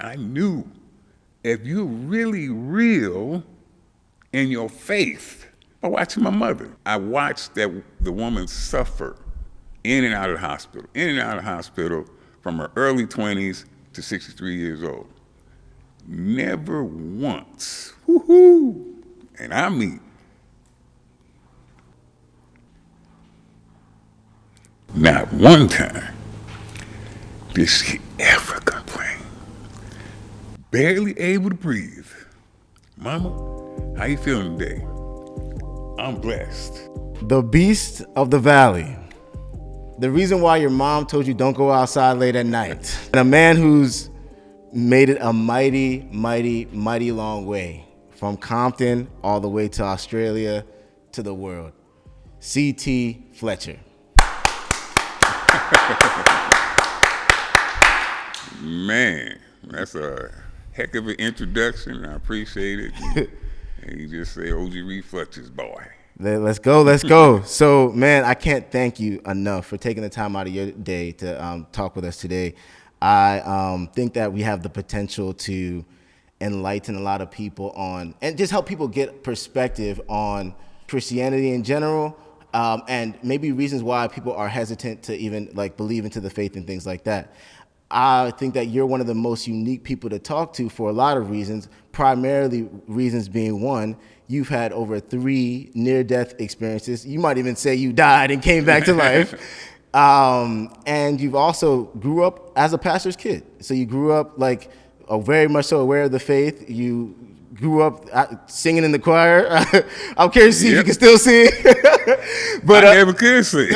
I knew if you're really real in your faith, by watching my mother, I watched the woman suffer in and out of the hospital, in and out of the hospital from her early 20s to 63 years old. Never once, woohoo, and I mean, not one time did she ever complain. Barely able to breathe. Mama, how you feeling today? I'm blessed. The beast of the valley. The reason why your mom told you don't go outside late at night. And a man who's made it a mighty, mighty, mighty long way. From Compton all the way to Australia to the world. CT Fletcher. Man, that's a heck of an introduction. I appreciate it. And you just say OG Reed Fletcher's boy. Let's go. So, man, I can't thank you enough for taking the time out of your day to talk with us today. I think that we have the potential to enlighten a lot of people on, and just help people get perspective on Christianity in general, and maybe reasons why people are hesitant to even like believe into the faith and things like that. I think that you're one of the most unique people to talk to for a lot of reasons, primarily reasons being one, you've had over 3 near-death experiences. You might even say you died and came back to life. And you've also grew up as a pastor's kid. So you grew up like very much so aware of the faith. You grew up singing in the choir. I'm curious to see if you can still sing. But I never could sing.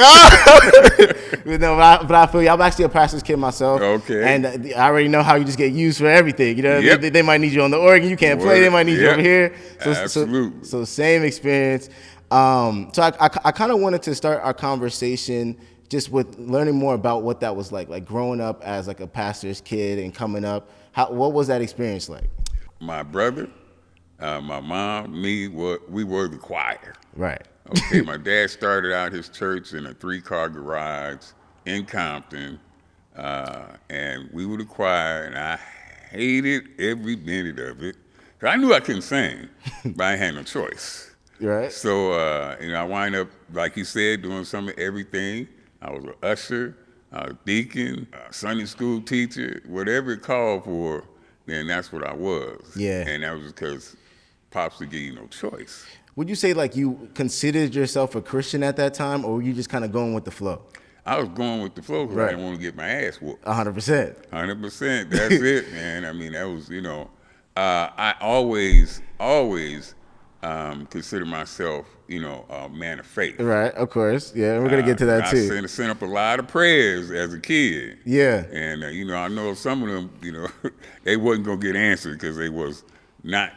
But I feel you. I'm actually a pastor's kid myself. Okay. And I already know how you just get used for everything. You know, Yep. they might need you on the organ. You can't play. They might need you over here. Absolutely. So same experience. So I kind of wanted to start our conversation just with learning more about what that was like growing up as like a pastor's kid and coming up. What was that experience like? My brother, my mom, me, we were the choir. Right. Okay, my dad started out his church in a 3-car garage in Compton, and we were the choir, and I hated every minute of it. 'Cause I knew I couldn't sing, but I had no choice. Right. So, I wind up, like you said, doing some of everything. I was an usher, a deacon, a Sunday school teacher, whatever it called for, then that's what I was. Yeah. And that was because Pops would give you no choice. Would you say like you considered yourself a Christian at that time, or were you just kind of going with the flow? I was going with the flow because Right. I didn't want to get my ass whooped. 100%. 100%. That's it, man. I mean, that was, I always consider myself, a man of faith. Right, of course. Yeah, we're going to get to that too. I sent up a lot of prayers as a kid. Yeah. And, I know some of them, they wasn't going to get answered because they was not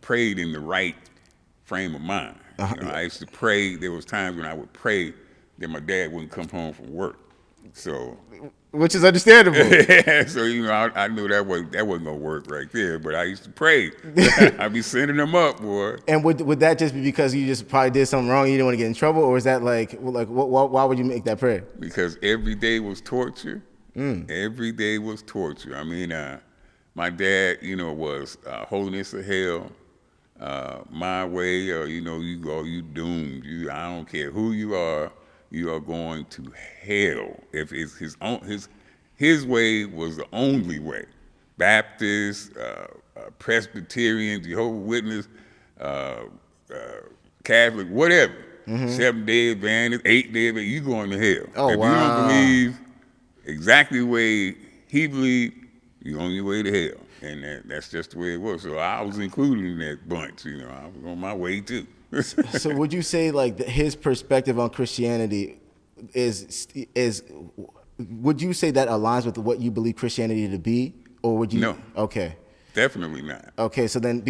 prayed in the right frame of mind. I used to pray. There was times when I would pray that my dad wouldn't come home from work. So, which is understandable. yeah, so I knew that wasn't gonna work right there. But I used to pray. I'd be sending them up, boy. And would that just be because you just probably did something wrong and you didn't want to get in trouble, or is that why would you make that prayer? Because every day was torture. Every day was torture. I mean, my dad, was holiness of hell. My way, or you go, you doomed. I don't care who you are going to hell. If it's his way was the only way. Baptist, Presbyterian, Jehovah's Witness, Catholic, whatever. 7-day Adventist, 8-day Adventist, you going to hell. Oh, if wow. you don't believe exactly the way he believed, you're on your way to hell. And that's just the way it was. So I was included in that bunch. I was on my way too. So would you say like his perspective on Christianity is would you say that aligns with what you believe Christianity to be, or would you? No. Okay. Definitely not. Okay. So then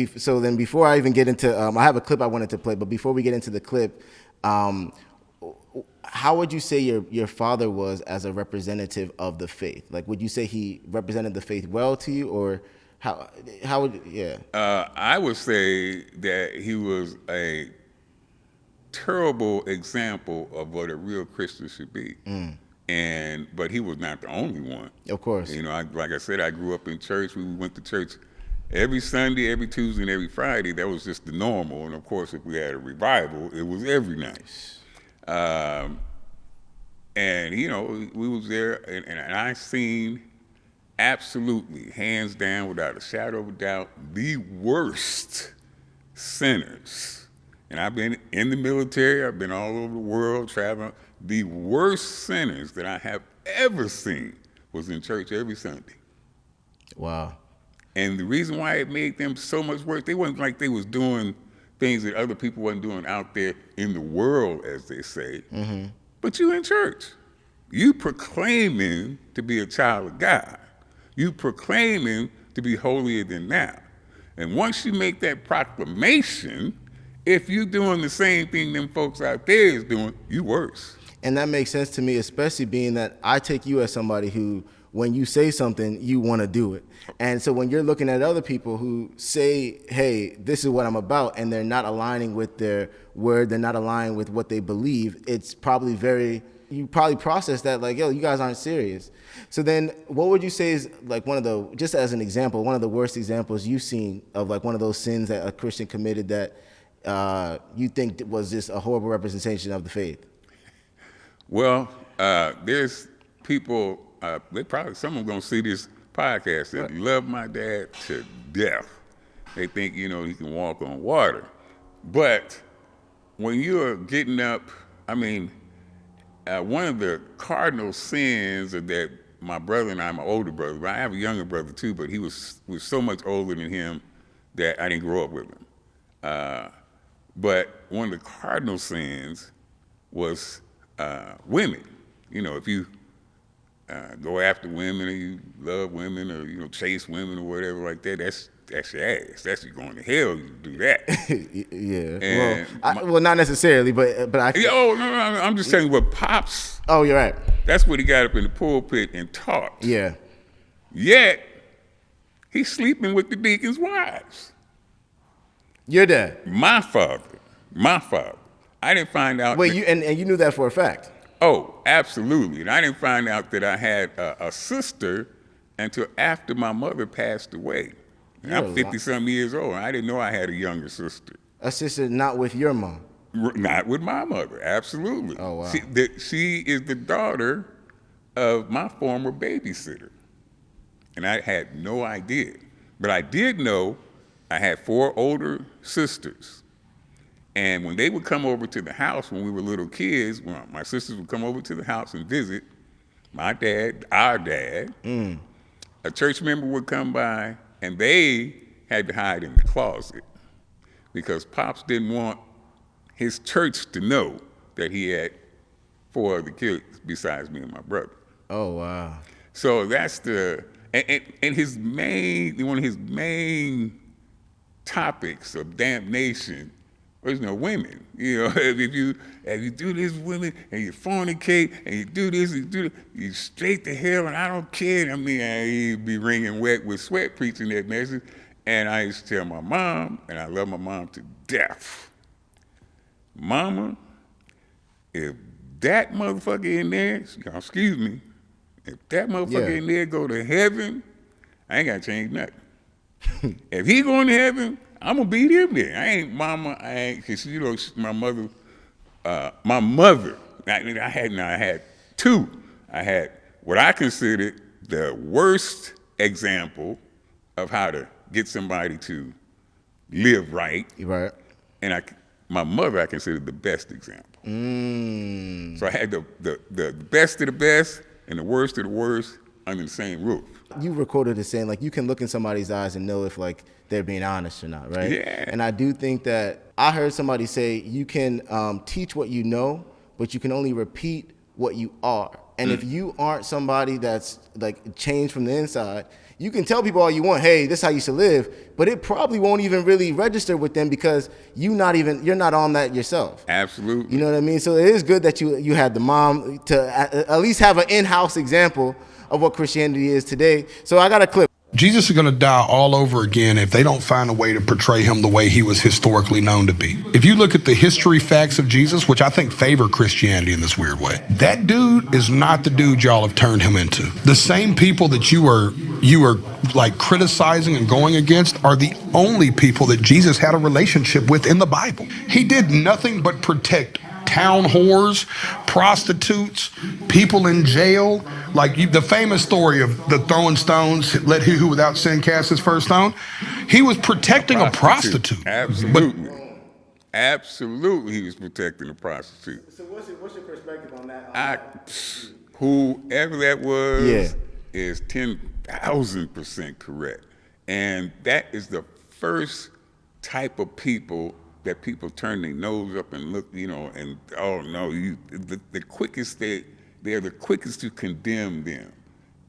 before I even get into, I have a clip I wanted to play, but before we get into the clip, how would you say your father was as a representative of the faith? Like, would you say he represented the faith well to you, or how would, yeah? I would say that he was a terrible example of what a real Christian should be. But he was not the only one. Of course. You know, like I said, I grew up in church. We went to church every Sunday, every Tuesday, and every Friday. That was just the normal. And of course, if we had a revival, it was every night. And you know, we was there, and I seen absolutely, hands down, without a shadow of a doubt, the worst sinners. And I've been in the military. I've been all over the world traveling. The worst sinners that I have ever seen was in church every Sunday. Wow. And the reason why it made them so much worse, they wasn't like they was doing things that other people wasn't doing out there in the world, as they say. Mm-hmm. But you in church. You proclaiming to be a child of God. You proclaiming to be holier than thou. And once you make that proclamation, if you doing the same thing them folks out there is doing, you worse. And that makes sense to me, especially being that I take you as somebody who, when you say something, you want to do it. And so when you're looking at other people who say, hey, this is what I'm about, and they're not aligning with their word, they're not aligning with what they believe, it's probably you probably process that like, yo, you guys aren't serious. So then what would you say is like one of the, just as an example, one of the worst examples you've seen of like one of those sins that a Christian committed that you think was just a horrible representation of the faith? Well, there's people, they probably, some of them gonna see this podcast that love my dad to death. They think, you know, he can walk on water. But when you're getting up, I mean, one of the cardinal sins that my brother and I, my older brother, but I have a younger brother too, but he was so much older than him that I didn't grow up with him. But one of the cardinal sins was women. You know, if you go after women or you love women or, you know, chase women or whatever like that, that's your ass. That's you going to hell. You do that. Yeah. Well, not necessarily, but I. Oh no, I'm just saying what Pops. Oh, you're right. That's what he got up in the pulpit and taught. Yeah. Yet he's sleeping with the deacons' wives. Your dad. My father. I didn't find out. Wait, you knew that for a fact? Oh, absolutely. And I didn't find out that I had a sister until after my mother passed away. And I'm 50-something years old, and I didn't know I had a younger sister. A sister not with your mom? Not with my mother, absolutely. Oh, wow. She is the daughter of my former babysitter. And I had no idea. But I did know I had 4 older sisters. And when they would come over to the house when we were little kids, when my sisters would come over to the house and visit, my dad, our dad, a church member would come by, and they had to hide in the closet because Pops didn't want his church to know that he had 4 other kids besides me and my brother. Oh, wow. So that's and his one of his main topics of damnation was women. You know, if you do this with women and you fornicate and you do this, you straight to hell, and I don't care. I mean, he'd be wringing wet with sweat preaching that message. And I used to tell my mom, and I love my mom to death, Mama, if that motherfucker in there, excuse me, if that motherfucker in there go to heaven, I ain't got to change nothing. If he going to heaven, I'm going to beat him there. Because, you know, my mother, I had 2. I had what I considered the worst example of how to get somebody to live right. Right. And my mother, I considered the best example. So I had the best of the best and the worst of the worst under the same roof. You recorded it saying, like, you can look in somebody's eyes and know if, like, they're being honest or not, right? Yeah. And I do think that I heard somebody say you can teach what you know, but you can only repeat what you are. And if you aren't somebody that's, like, changed from the inside, you can tell people all you want, hey, this is how you should live, but it probably won't even really register with them because you're not on that yourself. Absolutely. You know what I mean? So it is good that you had the mom to at least have an in-house example of what Christianity is today. So I got a clip. Jesus is going to die all over again if they don't find a way to portray him the way he was historically known to be. If you look at the history facts of Jesus, which I think favor Christianity in this weird way, that dude is not the dude y'all have turned him into. The same people that you are like criticizing and going against are the only people that Jesus had a relationship with in the Bible. He did nothing but protect town whores, prostitutes, people in jail. Like the famous story of the throwing stones, let he who without sin cast his first stone. He was protecting a prostitute. Absolutely. Absolutely, he was protecting a prostitute. So what's your perspective on that? Whoever that was Yeah. is 10,000% correct. And that is the first type of people that people turn their nose up and look, and oh no, the quickest they're the quickest to condemn them.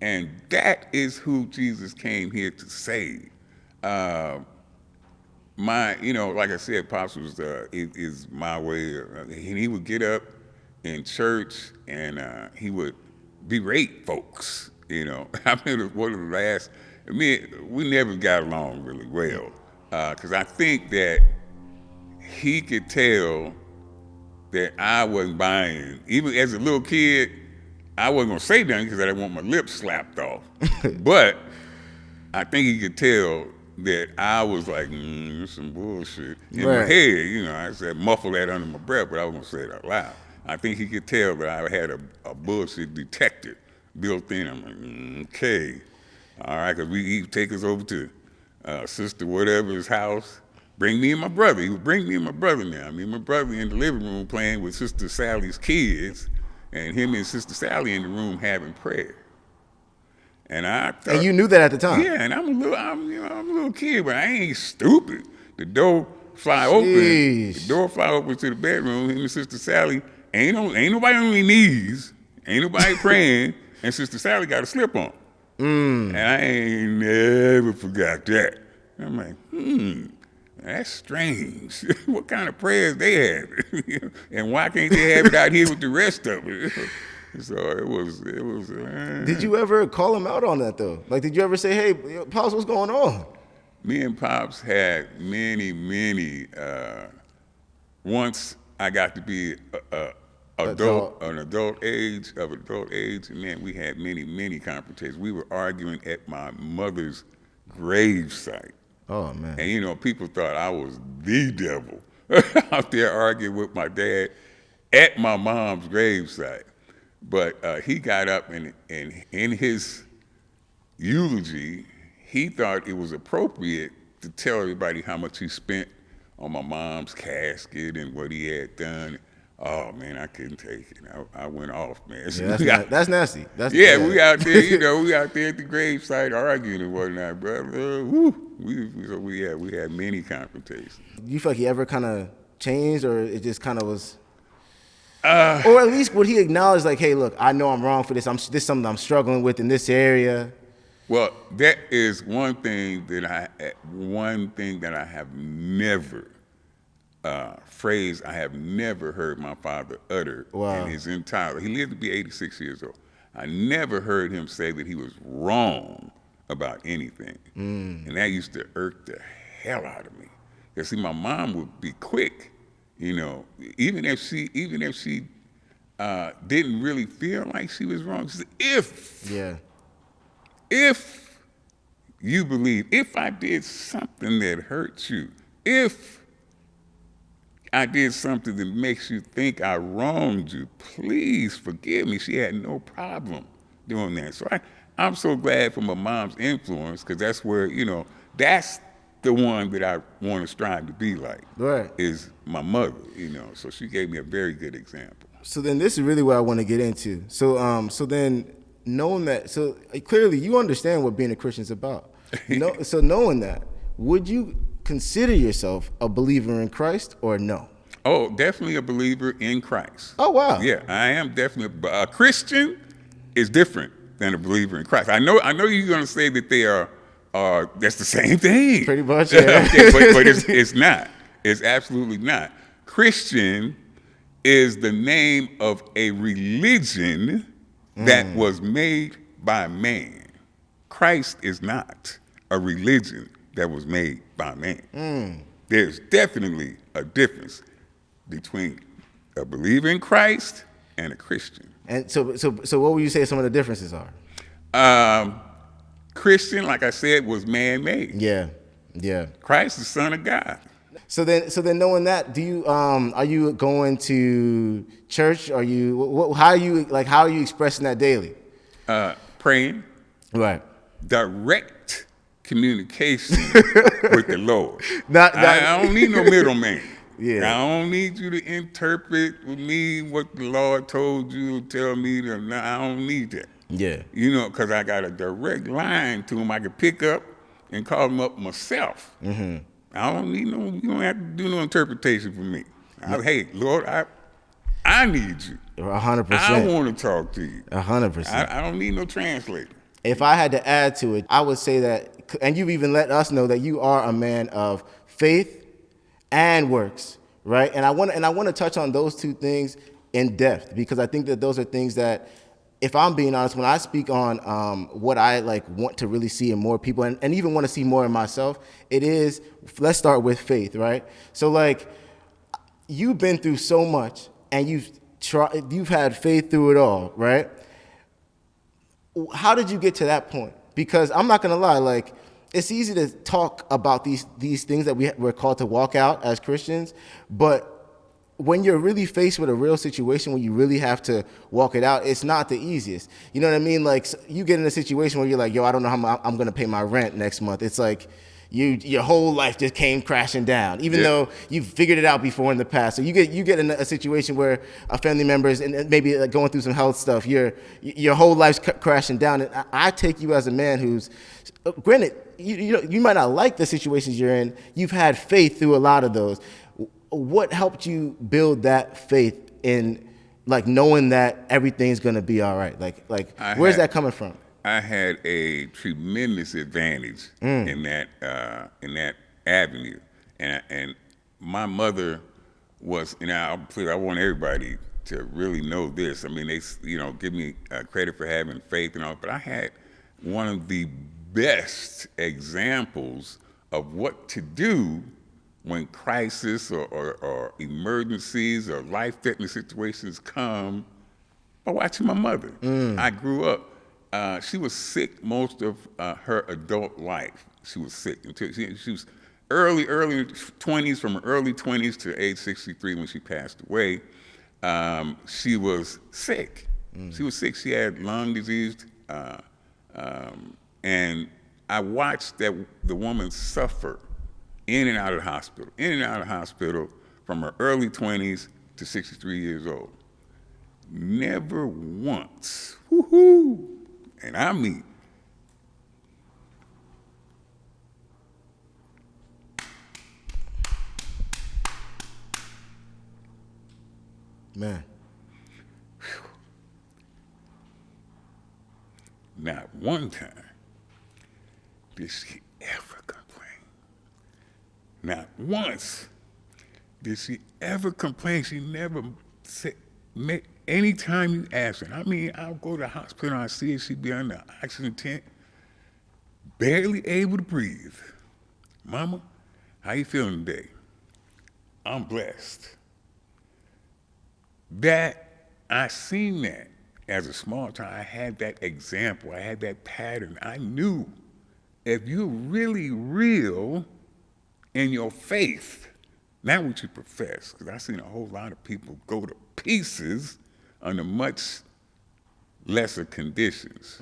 And that is who Jesus came here to save. Like I said, Pops was is my way. And he would get up in church and he would berate folks. I mean, one of the last. We never got along really well because I think that he could tell that I wasn't buying. Even as a little kid, I wasn't gonna say nothing because I didn't want my lips slapped off. But I think he could tell that I was like, this some bullshit. In my head, I said muffle that under my breath, but I wasn't gonna say it out loud. I think he could tell that I had a bullshit detector built in. I'm like, okay, all right, because he'd take us over to Sister whatever's house. Bring me and my brother. He would bring me and my brother now. Me and my brother in the living room playing with Sister Sally's kids, and him and Sister Sally in the room having prayer. And I thought, and you knew that at the time. Yeah, and I'm a little kid, but I ain't stupid. The door fly open. The door fly open to the bedroom. Him and Sister Sally ain't nobody on their knees. Ain't nobody praying. And Sister Sally got a slip on. And I ain't never forgot that. I'm like, that's strange. What kind of prayers they had, and why can't they have it out here with the rest of it? So it was. Did you ever call him out on that though? Like, did you ever say, "Hey, Pops, what's going on?" Me and Pops had many. Once I got to be an adult age, and then we had many confrontations. We were arguing at my mother's gravesite. Oh man! And people thought I was the devil out there arguing with my dad at my mom's gravesite. But he got up and in his eulogy, he thought it was appropriate to tell everybody how much he spent on my mom's casket and what he had done. Oh man, I couldn't take it. I went off, man. Yeah, that's nasty. We out there, we out there at the gravesite arguing and whatnot, brother. We had many confrontations. Do you feel like he ever kind of changed, or it just kind of was? Or at least would he acknowledge, like, hey, look, I know I'm wrong for this. This is something I'm struggling with in this area. Well, that is one thing that I have never. Phrase I have never heard my father utter in his entire. He lived to be 86 years old. I never heard him say that he was wrong about anything, and that used to irk the hell out of me. Because see, my mom would be quick, even if she didn't really feel like she was wrong. She said, if you believe, if I did something that hurts you, if I did something that makes you think I wronged you, please forgive me. She had no problem doing that. So I'm so glad for my mom's influence, because that's where, that's the one that I want to strive to be like, is my mother, So she gave me a very good example. So then this is really what I want to get into. So then knowing that, so clearly you understand what being a Christian is about. So knowing that, would you consider yourself a believer in Christ or no? Oh, definitely a believer in Christ. Oh, wow. Yeah, I am definitely. A Christian is different than a believer in Christ. I know you're going to say that they are, that's the same thing. Pretty much, yeah. Okay, but it's not. It's absolutely not. Christian is the name of a religion that was made by man. Christ is not a religion that was made by man. There's definitely a difference between a believer in Christ and a Christian. And so what would you say some of the differences are? Christian, like I said, was man-made. Yeah. Christ, the Son of God. So then, knowing that, do you are you going to church? Are you how are you expressing that daily? Praying. Right. Direct communication with the Lord. I don't need no middleman. Yeah. I don't need you to interpret with me what the Lord told you to tell me. I don't need that. Yeah. Because I got a direct line to him I can pick up and call him up myself. Mm-hmm. I don't need you don't have to do no interpretation for me. Hey, Lord, I need you. 100%. I want to talk to you. 100%. I don't need no translator. If I had to add to it, I would say that, and you've even let us know that you are a man of faith and works, right? And I want to touch on those two things in depth, because I think that those are things that, if I'm being honest, when I speak on what I want to really see in more people, and even want to see more in myself, it is, let's start with faith, right? So you've been through so much, and you've had faith through it all, right? How did you get to that point? Because I'm not gonna lie, it's easy to talk about these things that we're called to walk out as Christians, but when you're really faced with a real situation, when you really have to walk it out, it's not the easiest. You know what I mean? You get in a situation where you're like, yo, I don't know how I'm going to pay my rent next month. It's like your whole life just came crashing down, even though you've figured it out before in the past. So you get in a situation where a family member is and maybe going through some health stuff. Your whole life's crashing down. And I take you as a man who's, granted, you might not like the situations you're in. You've had faith through a lot of those. What helped you build that faith in, knowing that everything's gonna be all right? Where's that coming from? I had a tremendous advantage in that avenue, and my mother was. And I want everybody to really know this. I mean, they give me credit for having faith and all, but I had one of the best examples of what to do when crisis or emergencies or life-threatening situations come, by watching my mother. I grew up, she was sick most of her adult life. She was sick until she was early 20s, from her early 20s to age 63 when she passed away. She was sick. She was sick. She had lung disease, and I watched the woman suffer in and out of the hospital from her early 20s to 63 years old. Never once, and I mean, man, not one time did she ever complain. Not once did she ever complain. She never said, anytime you ask her, I mean, I'll go to the hospital and I see her, she'd be on the oxygen tent, barely able to breathe. Mama, how you feeling today? I'm blessed. I seen that as a small child. I had that example. I had that pattern. I knew if you're really real in your faith, not what you profess, because I've seen a whole lot of people go to pieces under much lesser conditions.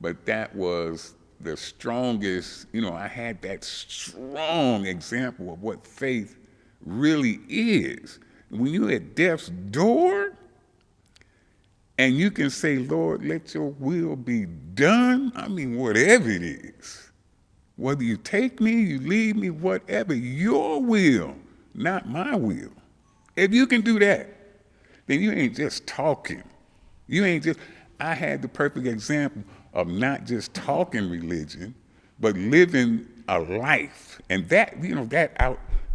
But that was the strongest, I had that strong example of what faith really is. When you're at death's door and you can say, Lord, let your will be done, I mean, whatever it is. Whether you take me, you leave me, whatever, your will, not my will. If you can do that, then you ain't just talking. I had the perfect example of not just talking religion, but living a life. And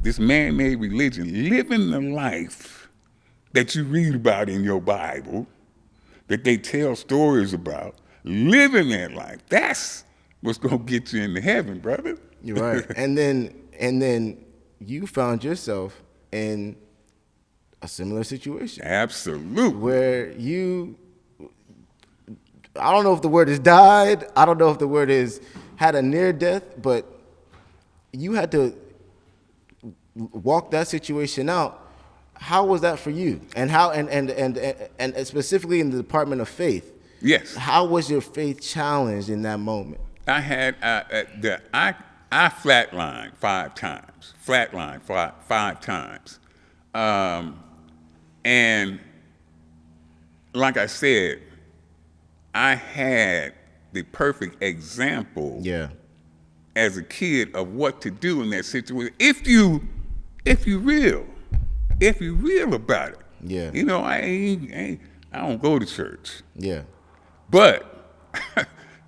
this man-made religion, living the life that you read about in your Bible, that they tell stories about, living that life, what's gonna get you into heaven, brother. You're right. And then you found yourself in a similar situation. Absolutely. Where I don't know if the word is died. I don't know if the word is had a near death, but you had to walk that situation out. How was that for you? And how and specifically in the department of faith? Yes. How was your faith challenged in that moment? I had I flatlined 5 times. Flatlined five times, and like I said, I had the perfect example. Yeah. As a kid of what to do in that situation. If you real about it. Yeah. You know, I don't go to church. Yeah. But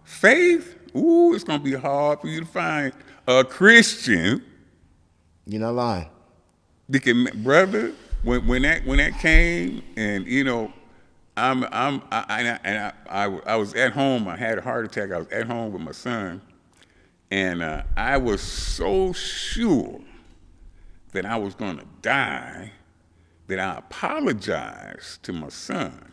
faith, it's gonna be hard for you to find a Christian. You're not lying. Brother, when that came, and you know, I was at home. I had a heart attack. I was at home with my son, and I was so sure that I was gonna die that I apologized to my son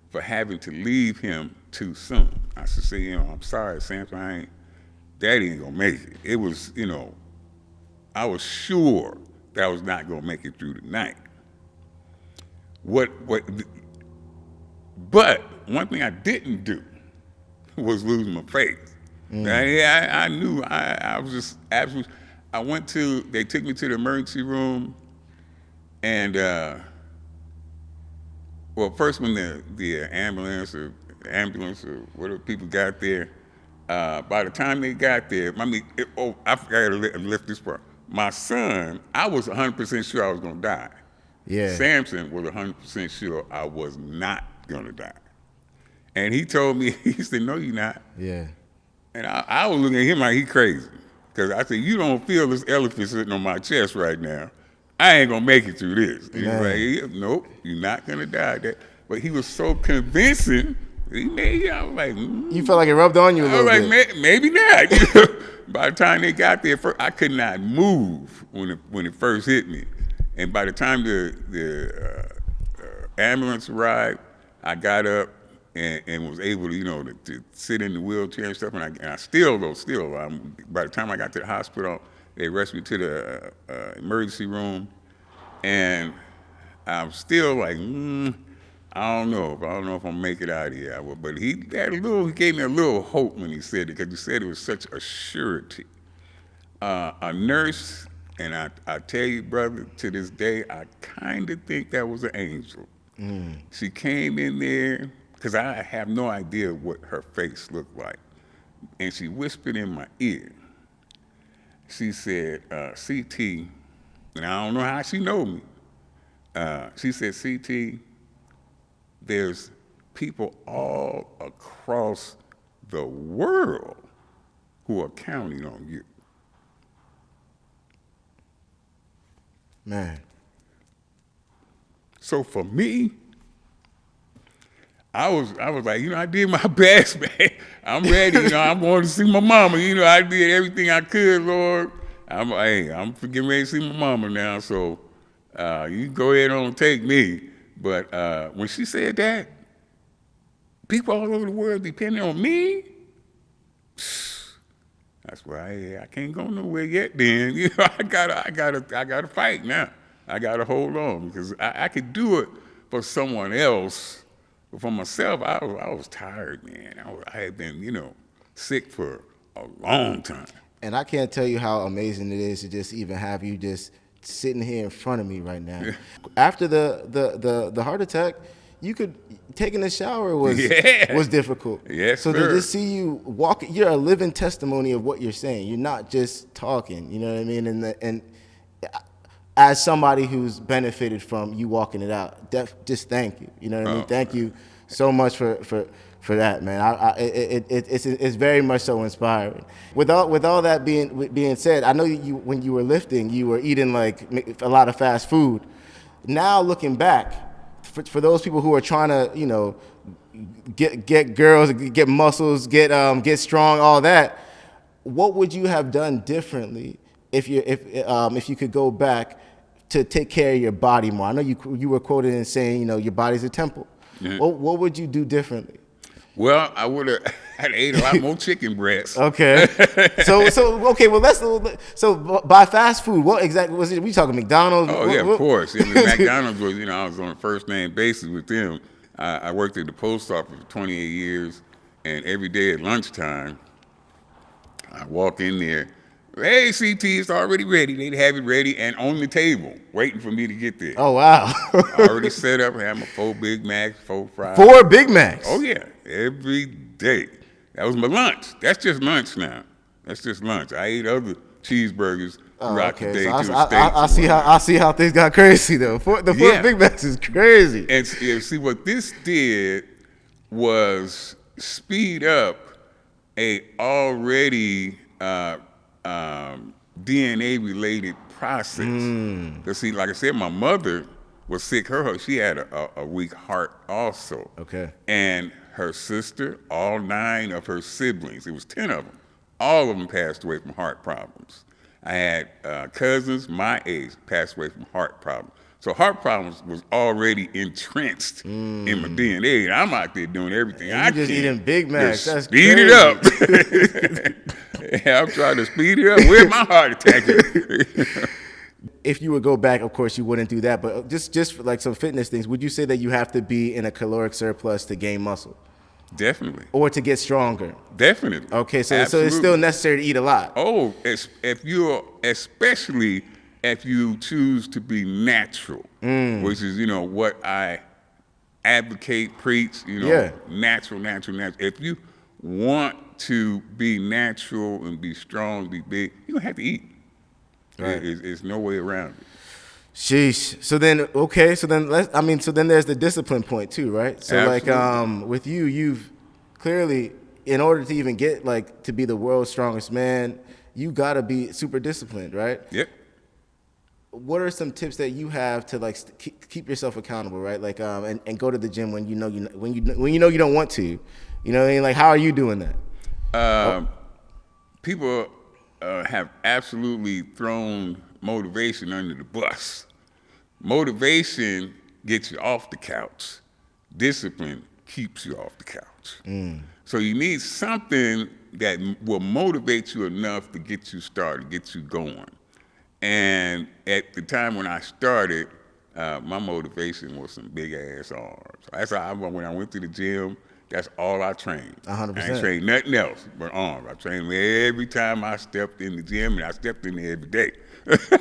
for having to leave him too soon. I said, "See, I'm sorry, Samson. Daddy ain't gonna make it." It was, I was sure that I was not gonna make it through the night. But one thing I didn't do was lose my faith. I knew I was just absolutely. They took me to the emergency room, and first when the ambulance or whatever people got there, by the time they got there, I forgot to lift this part. My son, I was 100% sure I was gonna die. Yeah. Samson was 100% sure I was not gonna die. And he told me, he said, "No, you're not." Yeah. And I was looking at him like he crazy. Because I said, "You don't feel this elephant sitting on my chest right now. I ain't gonna make it through this." And he was like, "Nope, you're not gonna die." But he was so convincing, I was like, You felt like it rubbed on you a little bit. I was like, maybe not. By the time they got there, I could not move when it first hit me. And by the time the ambulance arrived, I got up and was able to, to sit in the wheelchair and stuff. And I still, by the time I got to the hospital, they rushed me to the emergency room, and I'm still like, I don't know if I'm gonna make it out of here. But he gave me a little hope when he said it, because he said it was such a surety. A nurse, and I tell you, brother, to this day, I kind of think that was an angel. She came in there, because I have no idea what her face looked like, and she whispered in my ear. She said, "CT," and I don't know how she know me. She said, "CT, there's people all across the world who are counting on you." Man. So for me, I was like, I did my best, man. I'm ready. I'm going to see my mama. I did everything I could, Lord. I'm getting ready to see my mama now. So you can go ahead and take me. But when she said that, people all over the world depending on me, that's why I can't go nowhere yet. Then I gotta fight now. I gotta hold on, because I could do it for someone else, but for myself, I was tired, man. I had been sick for a long time. And I can't tell you how amazing it is to just even have you just sitting here in front of me right now. Yeah. After the heart attack, taking a shower was difficult. Yes, so sir. to just see you walk, you're a living testimony of what you're saying. You're not just talking. You know what I mean? And as somebody who's benefited from you walking it out, just thank you. You know what I mean? Thank you so much for that, man. It's very much so inspiring. With all that being said, I know you when you were lifting, you were eating like a lot of fast food. Now looking back, for those people who are trying to get girls, get muscles, get strong, all that, what would you have done differently if you could go back to take care of your body more? I know you were quoted in saying, your body's a temple. Yeah. What would you do differently? Well, I would have ate a lot more chicken breasts. Okay. So okay. Well, so by fast food, what exactly was it? We talking McDonald's? Oh, yeah, of course. I mean, McDonald's was, I was on a first name basis with them. I worked at the post office for 28 years, and every day at lunchtime, I walk in there. Hey, CT, it's already ready. They'd have it ready and on the table, waiting for me to get there. Oh, wow. Already set up, had my 4 Big Macs, 4 fries. 4 Big Macs? Oh, yeah, every day. That was my lunch. That's just lunch now. That's just lunch. I ate other cheeseburgers throughout the day. So I see how things got crazy, though. The 4 Big Macs is crazy. And see, what this did was speed up a already DNA-related process. Because see, like I said, my mother was sick. She had a weak heart also. Okay. And her sister, all 9 of her siblings, it was 10 of them, all of them passed away from heart problems. I had cousins my age passed away from heart problems. So heart problems was already entrenched in my DNA. And I'm out there doing everything I can. You just eating Big Macs. That's speed crazy. it up. Yeah, I'm trying to speed it up. Where's my heart attack? If you would go back, of course, you wouldn't do that. But just for like some fitness things, would you say that you have to be in a caloric surplus to gain muscle? Definitely. Or to get stronger? Definitely. Okay, so it's still necessary to eat a lot. Oh, especially if you choose to be natural, which is, what I advocate, preach, natural. If you want to be natural and be strong, be big, you're going to have to eat. Right. There's no way around it. Sheesh. So then there's the discipline point too, right? So Absolutely. with you've clearly, in order to even get to be the world's strongest man, you gotta be super disciplined, right? Yep. What are some tips that you have to keep yourself accountable, right? And go to the gym when you know you don't want to, how are you doing that? People have absolutely thrown motivation under the bus. Motivation gets you off the couch. Discipline keeps you off the couch. So you need something that will motivate you enough to get you started, get you going. And at the time when I started, my motivation was some big ass arms. That's how when I went to the gym, that's all I trained. 100%. I ain't trained nothing else but arms. I trained every time I stepped in the gym, and I stepped in there every day.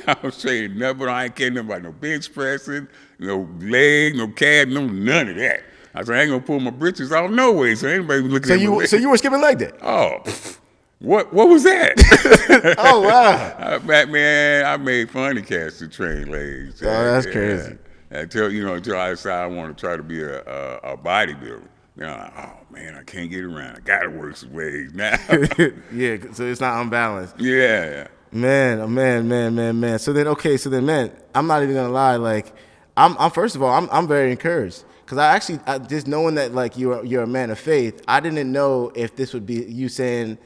I was training nothing, but I ain't caring about no bench pressing, no leg, no calf, none of that. I said, I ain't gonna pull my britches out no way, so anybody looking at me. So you were skipping leg day? Oh, what was that? Oh, wow. Man, I made funny cats to train legs. Oh, that's crazy. Until I decided I want to try to be a bodybuilder. Oh man, I can't get around. I gotta work some legs now. Yeah, so it's not unbalanced. Yeah. Man. So then, man, I'm not even gonna lie. I'm first of all, I'm very encouraged because I just knowing that you're a man of faith. I didn't know if this would be you saying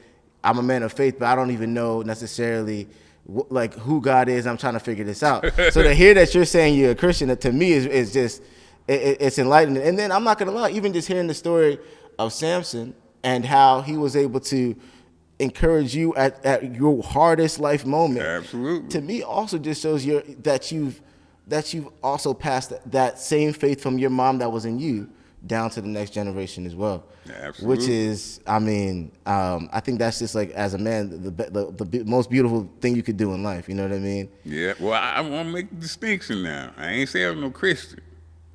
I'm a man of faith, but I don't even know necessarily who God is. I'm trying to figure this out. So to hear that you're saying you're a Christian, to me is just. It's enlightening. And then I'm not going to lie, even just hearing the story of Samson and how he was able to encourage you at your hardest life moment. Absolutely. To me also just shows that you've also passed that same faith from your mom that was in you down to the next generation as well. Absolutely. Which is, I think that's just as a man, the most beautiful thing you could do in life. You know what I mean? Yeah. Well, I want to make a distinction now. I ain't saying I'm no Christian.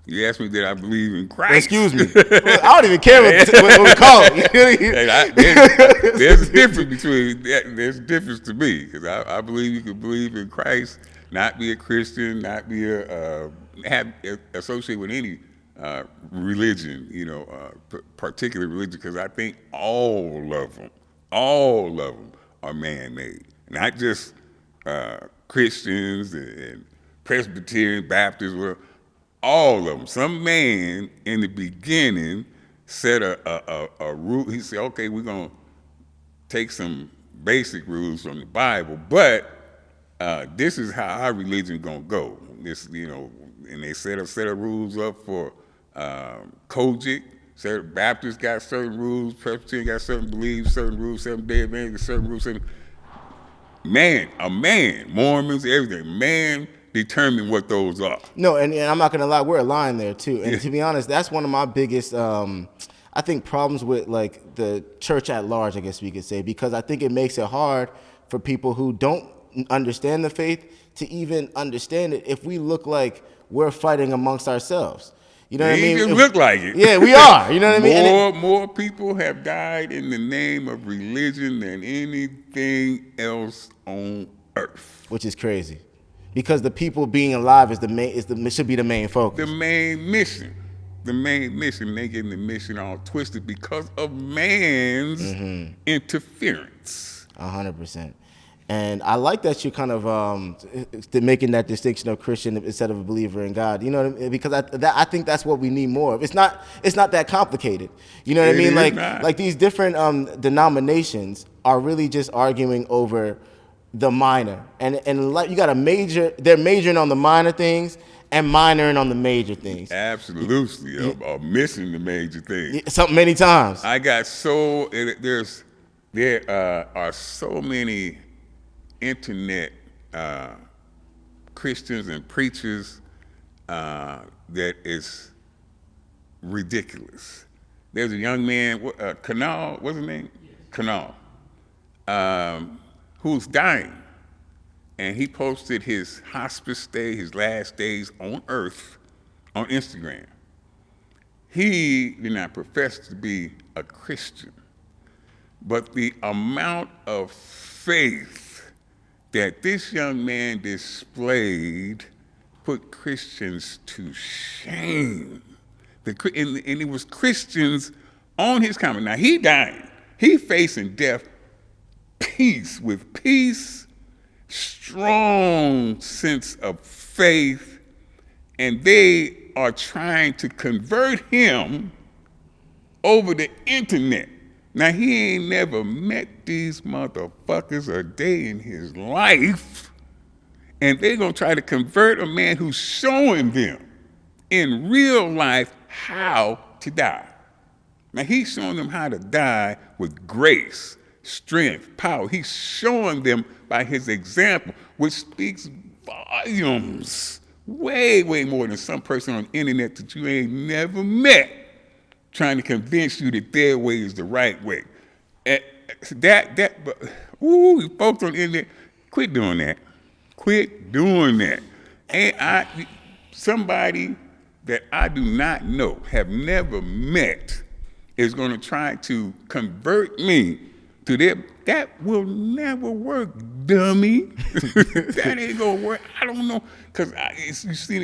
You asked me that I believe in Christ. Excuse me. I don't even care what we call it. There's a difference there's a difference to me because I believe you can believe in Christ, not be a Christian, not be associated with any religion, particular religion, because I think all of them are man-made, not just Christians and Presbyterian, Baptists. All of them. Some man in the beginning set a rule. He said, okay, we're going to take some basic rules from the Bible, but this is how our religion gonna go. This, and they set a rules up for Kojic. Certain Baptists got certain rules, Presbyterian got certain beliefs, certain rules, Seventh-day Adventists certain rules. Mormons, everything. Man determine what those are. No, and I'm not gonna lie, we're aligned there too. And to be honest, that's one of my biggest, I think, problems with like the church at large, I guess we could say, because I think it makes it hard for people who don't understand the faith to even understand it if we look like we're fighting amongst ourselves. You know what I mean? Just look like it. Yeah, we are. You know what I mean? More people have died in the name of religion than anything else on earth. Which is crazy, because the people being alive should be the main focus. The main mission. They getting the mission all twisted because of man's interference. 100%. And I like that you're kind of making that distinction of Christian instead of a believer in God. You know what I mean? Because I think that's what we need more of. It's not that complicated. You know what I mean? Like these different denominations are really just arguing over the minor. And like you got they're majoring on the minor things and minoring on the major things. Absolutely, or missing the major things. Many times. There are so many internet Christians and preachers that is ridiculous. There's a young man, Kanal, what's his name? Yes. Kanal, who's dying. And he posted his hospice stay, his last days on earth, on Instagram. He did not profess to be a Christian, but the amount of faith that this young man displayed put Christians to shame. And it was Christians on his comment. Now he dying. He facing death with peace, strong sense of faith, and they are trying to convert him over the internet. Now, he ain't never met these motherfuckers a day in his life, and they're going to try to convert a man who's showing them in real life how to die. Now, he's showing them how to die with grace, strength, power. He's showing them by his example, which speaks volumes, way, way more than some person on the internet that you ain't never met, trying to convince you that their way is the right way. You folks on the internet, quit doing that. Quit doing that. And somebody that I do not know, have never met, is going to try to convert me to their. That will never work, dummy. That ain't going to work. I don't know, because you see,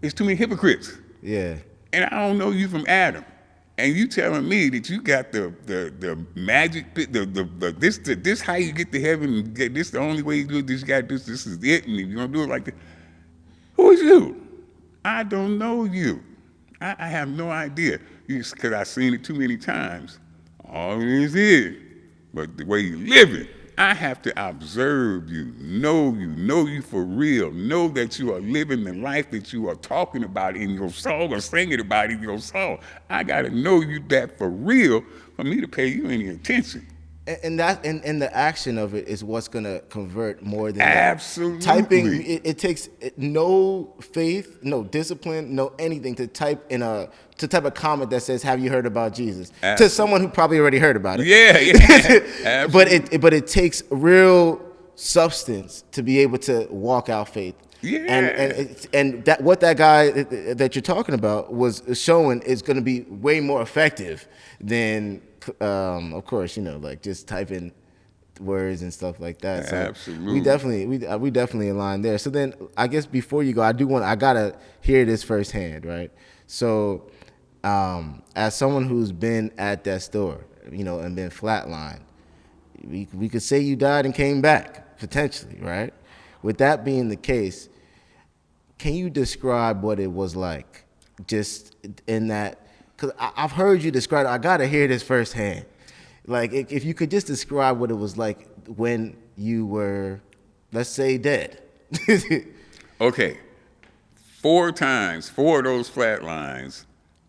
it's too many hypocrites. Yeah. And I don't know you from Adam. And you telling me that you got the magic, this how you get to heaven, this the only way you do it, this you got to do this is it, and you're going to do it like this. Who is you? I don't know you. I have no idea, because I've seen it too many times. All it is, but the way you live it, I have to observe you, know you for real, know that you are living the life that you are talking about in your song or singing about in your song. I got to know you that for real for me to pay you any attention. And the action of it is what's gonna convert more than absolutely. Typing. It takes no faith, no discipline, no anything to type a comment that says, "Have you heard about Jesus?" Absolutely. To someone who probably already heard about it. Yeah. but it takes real substance to be able to walk out faith. Yeah. And that what that guy that you're talking about was showing is going to be way more effective than. Of course, like just typing words and stuff like that. So absolutely, we definitely align there. So then, I guess before you go, I gotta hear this firsthand, right? So, as someone who's been at that store, and been flatlined, we could say you died and came back potentially, right? With that being the case, can you describe what it was like, just in that? Because I've heard you describe it. I got to hear this firsthand. Like, if you could just describe what it was like when you were, let's say, dead? Okay, 4 times, 4 of those flat lines,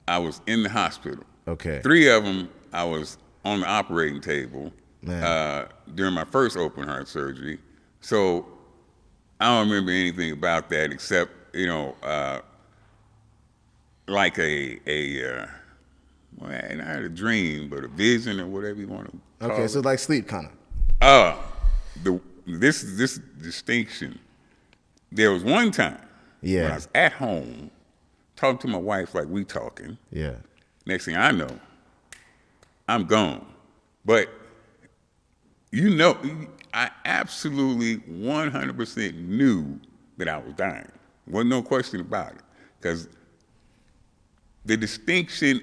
I was in the hospital. Okay. 3 of them, I was on the operating table during my first open heart surgery. So I don't remember anything about that except, like well, I had a dream, but a vision or whatever you want to call Okay, it. so like sleep kind of. This distinction. There was one time when I was at home talking to my wife like we talking. Yeah. Next thing I know, I'm gone. But I absolutely 100% knew that I was dying. Wasn't no question about it. Because the distinction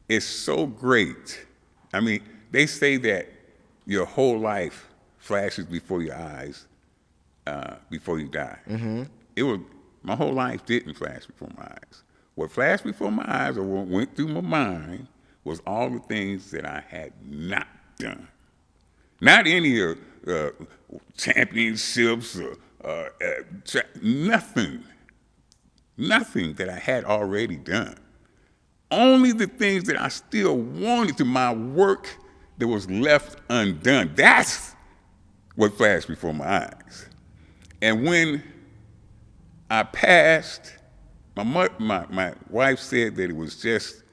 is so great. I mean, they say that your whole life flashes before your eyes before you die. Mm-hmm. My whole life didn't flash before my eyes. What flashed before my eyes or what went through my mind was all the things that I had not done. Not any championships or nothing. Nothing that I had already done. Only the things that I still wanted to, my work that was left undone. That's what flashed before my eyes. And when I passed, my wife said that it was just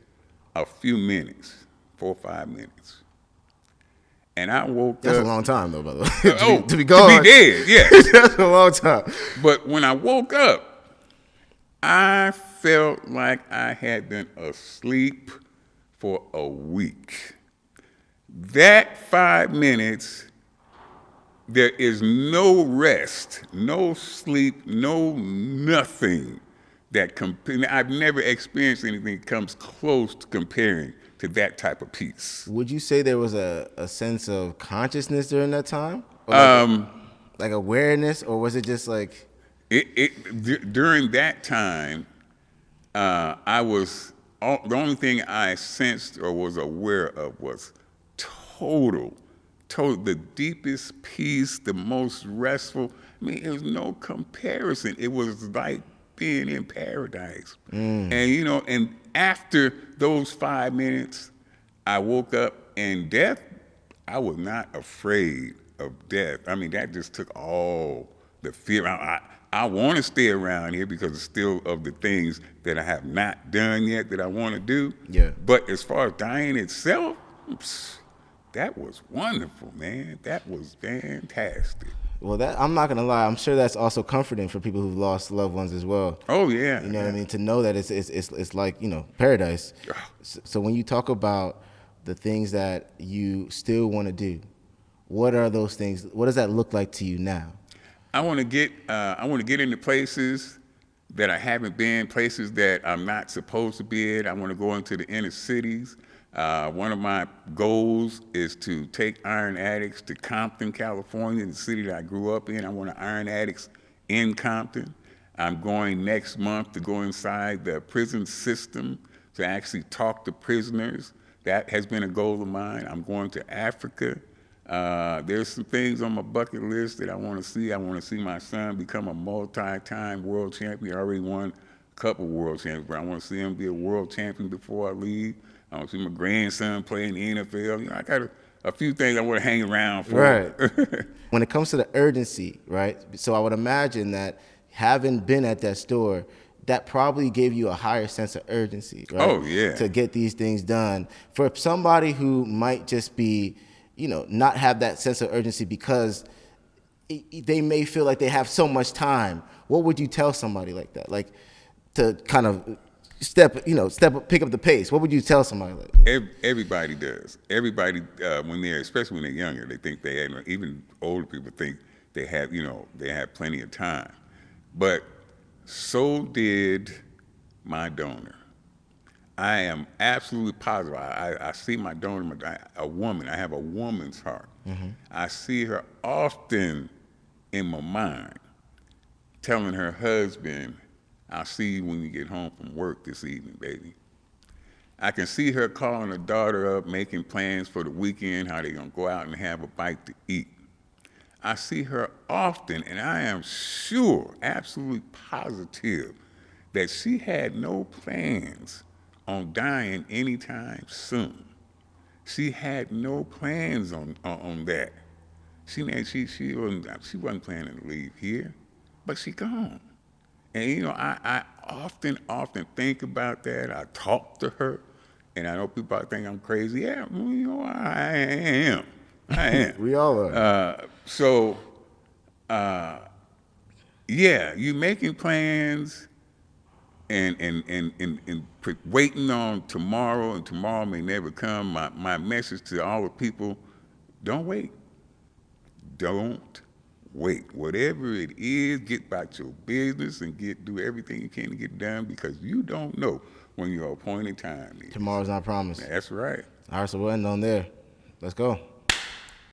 a few minutes, 4 or 5 minutes. And I woke up. That's a long time, though, by the way. To be gone. dead, yes. That's a long time. But when I woke up, I felt like I had been asleep for a week. That 5 minutes, there is no rest, no sleep, no nothing that I've never experienced anything that comes close to comparing to that type of peace. Would you say there was a sense of consciousness during that time? Or like awareness, or was it just like? During that time, I was, the only thing I sensed or was aware of was total, the deepest peace, the most restful. I mean, there was no comparison. It was like being in paradise. And, and after those 5 minutes, I woke up, and death, I was not afraid of death. I mean, that just took all the fear. I want to stay around here because it's still of the things that I have not done yet that I want to do. Yeah. But as far as dying itself, that was wonderful, man. That was fantastic. Well, I'm not gonna lie. I'm sure that's also comforting for people who've lost loved ones as well. Oh yeah. You know what I mean? To know that it's like paradise. So when you talk about the things that you still want to do, what are those things? What does that look like to you now? I want to get into places that I haven't been, places that I'm not supposed to be in. I want to go into the inner cities. One of my goals is to take Iron Addicts to Compton, California, the city that I grew up in. I want to Iron Addicts in Compton. I'm going next month to go inside the prison system to actually talk to prisoners. That has been a goal of mine. I'm going to Africa. There's some things on my bucket list that I want to see. I want to see my son become a multi-time world champion. I already won a couple world champions, but I want to see him be a world champion before I leave. I want to see my grandson play in the NFL. I got a few things I want to hang around for. Right. When it comes to the urgency, right? So I would imagine that having been at that store, that probably gave you a higher sense of urgency, right? Oh, yeah. To get these things done. For somebody who might just be, not have that sense of urgency because they may feel like they have so much time, what would you tell somebody like that? Like, to kind of step up, pick up the pace. What would you tell somebody like that? Everybody does. Everybody, especially when they're younger, they think they have, even older people think they have plenty of time. But so did my donor. I am absolutely positive. I see my donor, a woman. I have a woman's heart. Mm-hmm. I see her often in my mind telling her husband, "I'll see you when you get home from work this evening, baby." I can see her calling her daughter up, making plans for the weekend, how they're going to go out and have a bite to eat. I see her often, and I am sure, absolutely positive, that she had no plans on dying anytime soon. She had no plans on that. She wasn't planning to leave here, but she gone. And you know, I often think about that. I talk to her, and I know people think I'm crazy. Yeah, well, you know, I am. I am. We all are. Yeah, you making plans and waiting on tomorrow, and tomorrow may never come. My message to all the people: don't wait. Don't wait. Whatever it is, get about your business and do everything you can to get done, because you don't know when your appointed time is. Tomorrow's not promised. That's right. All right, so we'll end on there. Let's go.